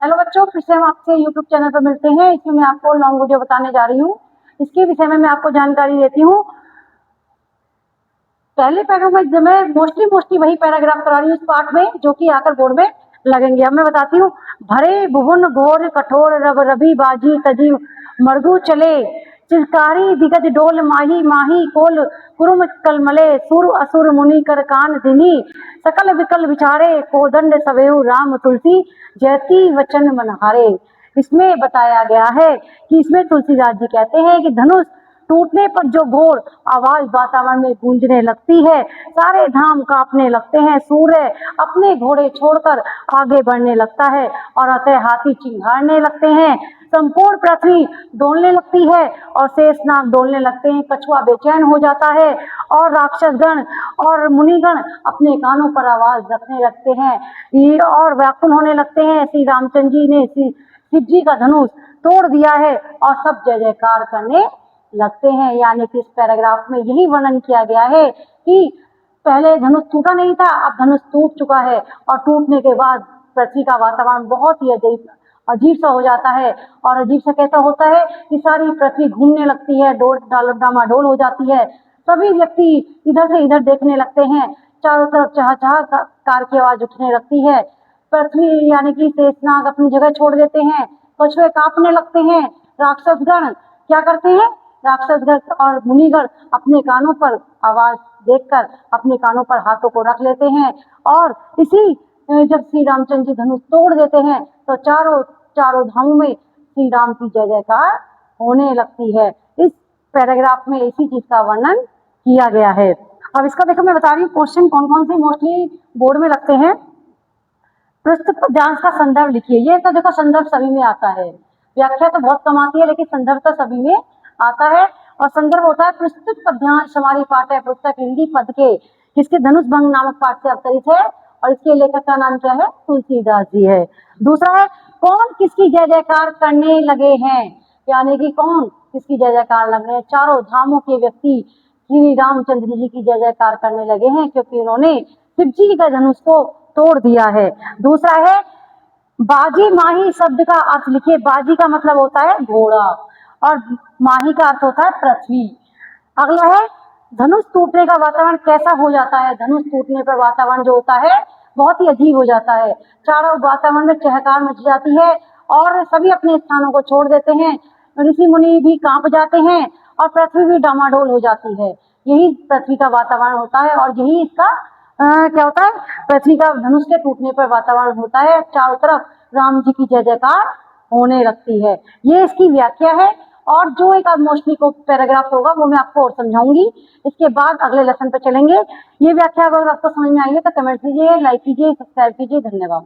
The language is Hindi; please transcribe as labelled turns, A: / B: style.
A: हेलो बच्चों, फिर से हम आपसे यूट्यूब चैनल पर मिलते हैं। इसमें मैं आपको लॉन्ग वीडियो बताने जा रही हूँ। इसके विषय में मैं आपको जानकारी देती हूँ। पहले पैराग्राफ में जब मैं मोस्टली वही पैराग्राफ करा रही हूँ इस पार्ट में, जो कि आकर बोर्ड में लगेंगे। अब मैं बताती हूँ। भरे भुवन घोर कठोर रब रवि बाजी तजी मरगू चले चिलकारी दिगज डोल माही माही कोल कुरुम कलमले सुर असुर मुनि कर कान दिनी सकल विकल विचारे कोदंड सवेहु राम तुलसी जयती वचन मनहारे। इसमें बताया गया है कि इसमें तुलसीदास जी कहते हैं कि धनुष टूटने पर जो घोर आवाज वातावरण में गूंजने लगती है, सारे धाम कांपने लगते हैं, सूर्य अपने घोड़े छोड़कर आगे बढ़ने लगता है और अतः हाथी चिंघाड़ने लगते हैं, संपूर्ण पृथ्वी डोलने लगती है और शेषनाग डोलने लगते हैं, कछुआ बेचैन हो जाता है और राक्षसगण और मुनिगण अपने कानों पर आवाज रखने लगते हैं और व्याकुल होने लगते हैं। श्री रामचंद्र जी ने शिव जी का धनुष तोड़ दिया है और सब जय जयकार करने लगते हैं। यानी कि इस पैराग्राफ में यही वर्णन किया गया है कि पहले धनुष टूटा नहीं था, अब धनुष टूट चुका है और टूटने के बाद पृथ्वी का वातावरण बहुत ही अजीब सा हो जाता है। और अजीब सा कैसा होता है कि सारी पृथ्वी घूमने लगती है, डामाडोल हो जाती है, सभी व्यक्ति इधर से इधर देखने लगते हैं, चारों तरफ चह कार की आवाज उठने लगती है, पृथ्वी यानी कि शेषनाग अपनी जगह छोड़ देते हैं, कछुए कांपने लगते हैं, राक्षसगण क्या करते हैं, राक्षसगण और मुनिगण अपने कानों पर आवाज देखकर अपने कानों पर हाथों को रख लेते हैं और इसी जब श्री रामचंद्र जी धनुष तोड़ देते हैं तो चारों धामों में श्री राम की जय जयकार होने लगती है। इस पैराग्राफ में इसी चीज का वर्णन किया गया है। अब इसका देखो, मैं बता रही हूँ क्वेश्चन कौन कौन से मोस्टली बोर्ड में लगते हैं। प्रस्तुत पद्यांश का संदर्भ लिखिए। ये तो देखो संदर्भ सभी में आता है, व्याख्या तो बहुत कम आती है लेकिन संदर्भ तो सभी में आता है। और संदर्भ होता है प्रस्तुत पद्यांश हमारी पाठ्य पुस्तक हिंदी पद के, जिसके धनुष भंग नामक पाठ से अवतरित है और इसके लेखक का नाम क्या है, तुलसीदास जी है। दूसरा है कौन किसकी जय जयकार करने लगे हैं, यानी कि कौन किसकी जय जयकार लग रहे हैं। चारों धामों के व्यक्ति श्री रामचंद्र जी की जय जयकार करने लगे हैं क्योंकि उन्होंने शिव जी का धनुष को तोड़ दिया है। दूसरा है बाजी माही शब्द का अर्थ लिखिए। बाजी का मतलब होता है घोड़ा और माही का अर्थ होता है पृथ्वी। अगला है धनुष टूटने का वातावरण कैसा हो जाता है। धनुष टूटने पर वातावरण जो होता है बहुत ही अजीब हो जाता है, चारों वातावरण में चहकार मच जाती है और सभी अपने स्थानों को छोड़ देते हैं, ऋषि मुनि भी कांप जाते हैं और पृथ्वी भी डामाडोल हो जाती है। यही पृथ्वी का वातावरण होता है और यही इसका क्या होता है, पृथ्वी का धनुष के टूटने पर वातावरण होता है, चारों तरफ राम जी की जय जयकार होने लगती है। ये इसकी व्याख्या है और जो एक मोस्टली को पैराग्राफ होगा वो मैं आपको और समझाऊंगी। इसके बाद अगले लेसन पे चलेंगे। ये व्याख्या अगर आपको समझ में आई है तो कमेंट कीजिए, लाइक कीजिए, सब्सक्राइब कीजिए। धन्यवाद।